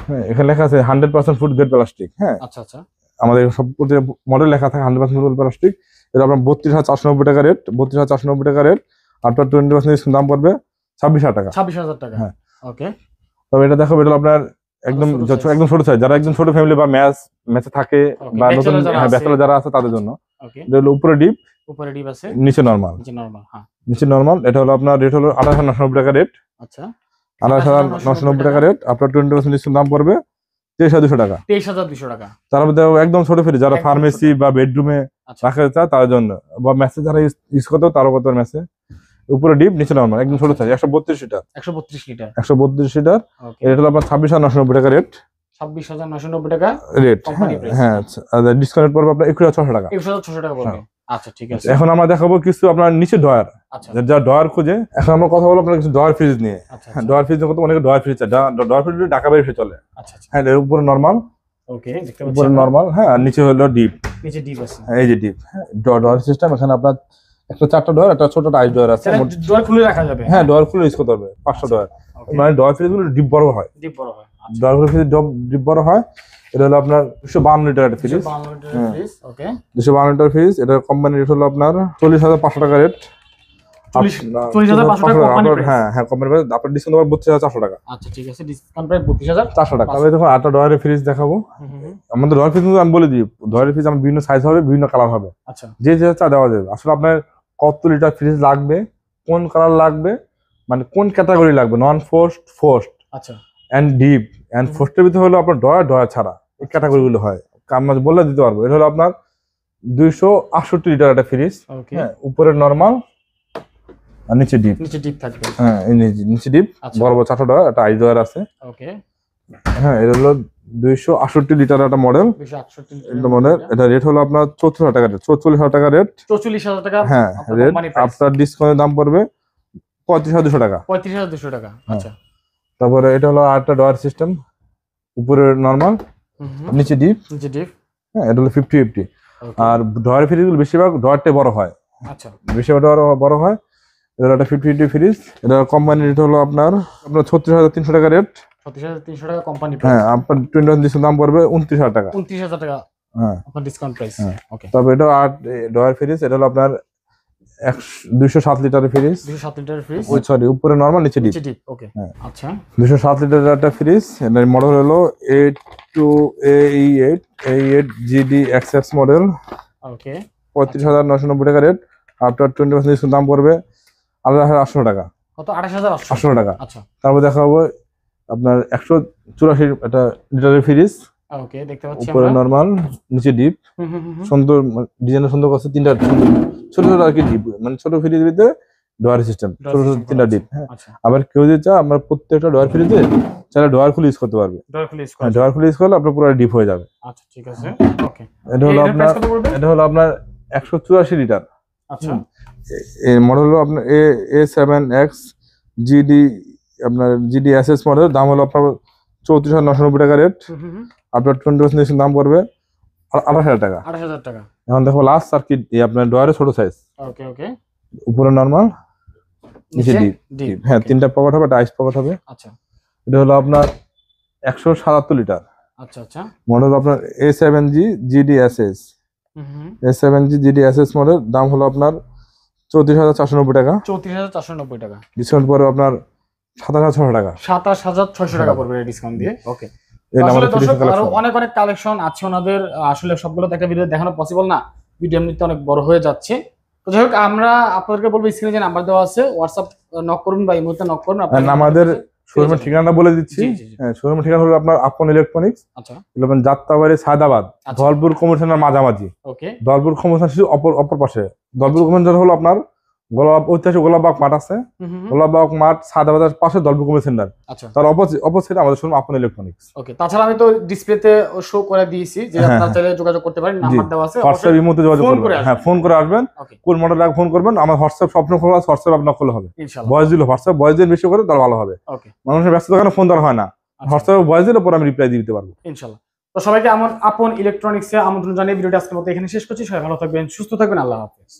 হ্যাঁ, এখানে লেখা আছে 100% ফুড গ্রেড প্লাস্টিক। হ্যাঁ, আচ্ছা আচ্ছা আমাদের সব মডেল লেখা থাকে 100% ফুড প্লাস্টিক। এটা আপনার 32,490 টাকা রেট, 32,490 টাকা রেট। আফটার 20% দাম পড়বে 26,000 টাকা। 26,000 টাকা। হ্যাঁ। ওকে। তবে এটা দেখো, এটা আপনার একদম একদম ছোট সাইজ, যারা একদম ছোট ফ্যামিলি বা ম্যাচে থাকে বা নতুন ব্যাচেলর যারা আছে তাদের জন্য। ওকে। এটা হলো উপরে ডিপ, উপরে ডিপ আছে, নিচে নরমাল। নিচে নরমাল। হ্যাঁ, নিচে নরমাল। এটা হলো আপনার রেট হলো 28,990 টাকা রেট। আচ্ছা 28,990 টাকা রেট। আফটার 20% ডিসকাউন্ট দাম পড়বে 23,200 টাকা। 23,200 টাকা। তার মধ্যে একদম ছোট ফ্রিজ যারা একদম ফার্মেসি বা বেডরুমে আচ্ছা রাখা চায় তার জন্য, বা ম্যাচে যারা ইউজ করতে তারও কত ম্যাচে। উপরে ডিপ, নিচে নরমাল, একদম ছোট সাইজ। 132 litre, 132 litre. 132 লিটার। ওকে। এটা হলো আপনার 26,990 টাকা রেট। 26,990 টাকা রেট। Company price. হ্যাঁ, ডিসকাউন্ট পড়বে আপনার 21,600 টাকা। 21,600 টাকা পড়বে। আচ্ছা ঠিক আছে। এখন আমরা দেখাবো কিছু আপনার নিচে ডয়ার, আচ্ছা যা ডয়ার খুঁজে। এখন আমরা কথা বলবো আপনার কিছু ডয়ার ফ্রিজ নিয়ে। আচ্ছা হ্যাঁ, ডয়ার ফ্রিজ কত অনেকে ডয়ার ফ্রিজ চায়, ডয়ার ফ্রিজ ঢাকা বাইরে চলে। আচ্ছা আচ্ছা। হ্যাঁ, এর উপরে নরমাল, ওকে, দেখতে পাচ্ছি উপরে আমরা। নরমাল। হ্যাঁ, আর নিচে হলো ডিপ। নিচে ডিপ আছে। এই যে ডিপ। হ্যাঁ, ডয়ার সিস্টেম। এখানে আপনার একটা 4টা ডয়ার, একটা ছোট আইস ডয়ার আছে। ডোর খুলে রাখা যাবে। হ্যাঁ, ডয়ার খুলে ইউজ করতে পারবে। 5টা ডয়ার। ওকে। মানে ডয়ার ফ্রিজ গুলো ডিপ বড় হয়, ডিপ বড় হয়। আচ্ছা ডয়ার ফ্রিজ ডিপ বড় হয়। এটা হলো আপনার 252 লিটার একটা fridge. 52 litre fridge. Okay. 252 litre fridge. এটা কোম্পানি রেট হলো আপনার 40,500 টাকা রেট। 40,500 টাকা কোম্পানি প্রাইস। হ্যাঁ হ্যাঁ, কোম্পানি প্রাইস। আপনার ডিসকাউন্ট হবে 32,400 টাকা। আচ্ছা ঠিক আছে, ডিসকাউন্ট প্রাইস 32,400 টাকা। তবে দেখো 8টা ডয়ারের ফ্রিজ দেখাবো। আমাদের ডয়ার ফ্রিজ আমি বলে দিই, ডয়ারের ফ্রিজ আমার বিভিন্ন সাইজ হবে, বিভিন্ন কালার হবে। আচ্ছা যে চা দেওয়া যাবে। আসলে আপনার কত লিটার ফ্রিজ লাগবে, কোন কালার লাগবে, মানে কোন ক্যাটাগরি লাগবে, নন ফোস্ট, ফোস্ট আচ্ছা এন্ড ডিপ এন্ড ফোস্টের ভিতরে হলো আপনার ডয়ার ছাড়া এই ক্যাটাগরি গুলো হয়, আমরা বলে দিতে পারবো। এটা হলো আপনার 268 লিটার একটা ফ্রিজ। ওকে। হ্যাঁ, উপরে নরমাল আর নিচে ডিপ। নিচে ডিপ থাকবে। হ্যাঁ, এই নিচে ডিপ। আচ্ছা। বড় বড় 4টা ডয়ার, একটা আইস ডয়ার আছে। ওকে। হ্যাঁ, এটা হলো 268 লিটার একটা মডেল। 268 এটা মডেল। এটা রেট হলো আপনার 44,000 টাকা রেট, 44,000 টাকা রেট। 44,000 টাকা। হ্যাঁ, রেট। কোম্পানি প্রাইস আপনার ডিসকাউন্টের দাম পড়বে 35,200 টাকা। 35,200 টাকা। আচ্ছা তারপরে এটা হলো আরেকটা ডয়ার সিস্টেম, উপরে নরমাল, নিচে ডিপ। নিচে ডিপ। হ্যাঁ, এটা হলো 50-50। আর ডয়ার ফ্রিজ গুলো বেশিরভাগ ডয়ারটাই বড় হয়, আচ্ছা বেশিরভাগ ডয়ার বড় হয়। এটা একটা 50-50 ফ্রিজ। এটা কোম্পানি রেট হলো আপনার 36,300 টাকা রেট। 36,300 টাকা কোম্পানি প্রাইস। হ্যাঁ, আপনার 20% দাম পড়বে 29,000 টাকা। 29,000 টাকা হ্যাঁ, আপনার ডিসকাউন্ট প্রাইস। হ্যাঁ। ওকে। তবে এটা ডয়ার ফ্রিজ। এটা হলো আপনার 207 লিটারের ফ্রিজ। 207 লিটারের ফ্রিজ। ওই সরি, উপরে নরমাল, নিচে ডিপ। নিচে ডিপ। ওকে। হ্যাঁ। আচ্ছা 207 লিটারের একটা ফ্রিজ। এর মডেল হলো A8 GD XX মডেল। ওকে। 35,990 টাকা রেট। আফটার 20% দাম পড়বে 28,800 টাকা। কত? 28,800 800 টাকা। আচ্ছা তারপর দেখাবো আপনার 184 একটা লিটারের ফ্রিজ। ওকে, দেখতে পাচ্ছি উপরে আমরা। নরমাল, নিচে ডিপ। সুন্দর ডিজাইন সুন্দর করছে, 3টা ছোট ছোট আর কি ডিপ, মানে ছোট ফ্রিজের ভিতরে ডোয়ার সিস্টেম, ছোট ছোট 3টা ডিপ। হ্যাঁ, আচ্ছা, আবার কেউ যদি চায় আমরা প্রত্যেকটা ডোয়ার ফ্রিজে চাইলে ডোয়ার খুলে ইউজ করতে পারবে। ডোর খুলে ইউজ করা হ্যাঁ, যায়। ডোয়ার খুলে ইউজ করলে আপনার পুরো ডিপ হয়ে যাবে। আচ্ছা, ঠিক আছে, ওকে। এটা হলো আপনার, কত পড়বে? এটা হলো আপনার 184 লিটার। আচ্ছা, এই মডেল হলো আপনার A7X GD, আপনার GDSS মডেল। দাম হলো আপনার 34,990 টাকা রেট। আপনার 20% ডিসকাউন্ট দাম পড়বে 28,000 টাকা। 28,000 টাকা। এখন দেখো লাস্ট সার্কিট আপনার ডোয়ারের ছোট সাইজ, ওকে, ওকে। উপরে নরমাল, নিচে ডিপ। ডিপ, হ্যাঁ, ওকে। 3টা পকেট হবে, ডাইস পকেট হবে। আচ্ছা, এটা হলো আপনার 177 লিটার। আচ্ছা, আচ্ছা। মডেল আপনার A7G GDSS, A7G GDSS model. দাম হলো আপনার 34,490 টাকা। 34,490 টাকা। ডিসকাউন্ট পড়বে আপনার 27,600 টাকা। 27,600 টাকা পড়বে ডিসকাউন্ট দিয়ে। ওকে। এটা আসলে আমাদের দর্শক ফিনিশিং আরো কালেকশন। অনেক অনেক কালেকশন আছে ওনাদের, আসলে সবগুলো তো একটা ভিডিও দেখানো পসিবল না, ভিডিও এমনিতে অনেক বড় হয়ে যাচ্ছে। তো যাই হোক, আমরা আপনাদেরকে বলবো স্ক্রিনে যে নাম্বার দেওয়া আছে, হোয়াটসঅ্যাপ নক করুন বা ইমোতে নক করুন। And আমাদের শোরুমের ঠিকানা বলে দিচ্ছি। জি, জি, জি। হ্যাঁ, শোরুমের ঠিকানা হলো আপনার আপন ইলেকট্রনিক্স, আচ্ছা, যাত্রাবাড়ি, সায়দাবাদ, আচ্ছা। দলপুর কমিশনের মাঝামাঝি। ওকে, দলপুর কমিশন অপর পাশে। দলপুর কমিশন হলো আপনার ঐতিহাসিক গোলাপবাগ মাঠ আছে, গোলাপবাগ মাঠ সায়দাবাদের পাশে দলপুর কমিশন সেন্টার, আচ্ছা, তার অপোজিটে আমাদের শোরুম আপন ইলেকট্রনিক্স। ওকে। তাছাড়া আমি তো ডিসপ্লেতে শো করে দিয়েছি যে হ্যাঁ, আপনারা হ্যাঁ। চাইলে যোগাযোগ করতে পারেন, নাম্বার দেওয়া আছে। হোয়াটসঅ্যাপ ইমোতে যোগাযোগ ফোন করবেন। করে হ্যাঁ, আসবেন। ফোন করে আসবেন। ওকে, কোন মডেল আগে ফোন করবেন, আমার হোয়াটসঅ্যাপ স্বপ্ন খোলা আছে, হোয়াটসঅ্যাপ আপনার করলে হবে। ইনশাআল্লাহ। ভয়েস দিলে হোয়াটসঅ্যাপ ভয়েস দিন বেশি করে তাহলে ভালো হবে। ওকে, মানুষের ব্যস্ত থাকে না, ফোন দেওয়া হয় না। আচ্ছা, হোয়াটসঅ্যাপে ভয়েস দিলে পরে আমি রিপ্লাই দিতে পারবো। ইনশাআল্লাহ। তো সবাইকে আমার আপন ইলেকট্রনিক্সে আমন্ত্রণ জানিয়ে ভিডিওটা আজকের মতো এখানে শেষ করছি। সবাই ভালো থাকবেন, সুস্থ থাকবেন, আল্লাহ হাফেজ।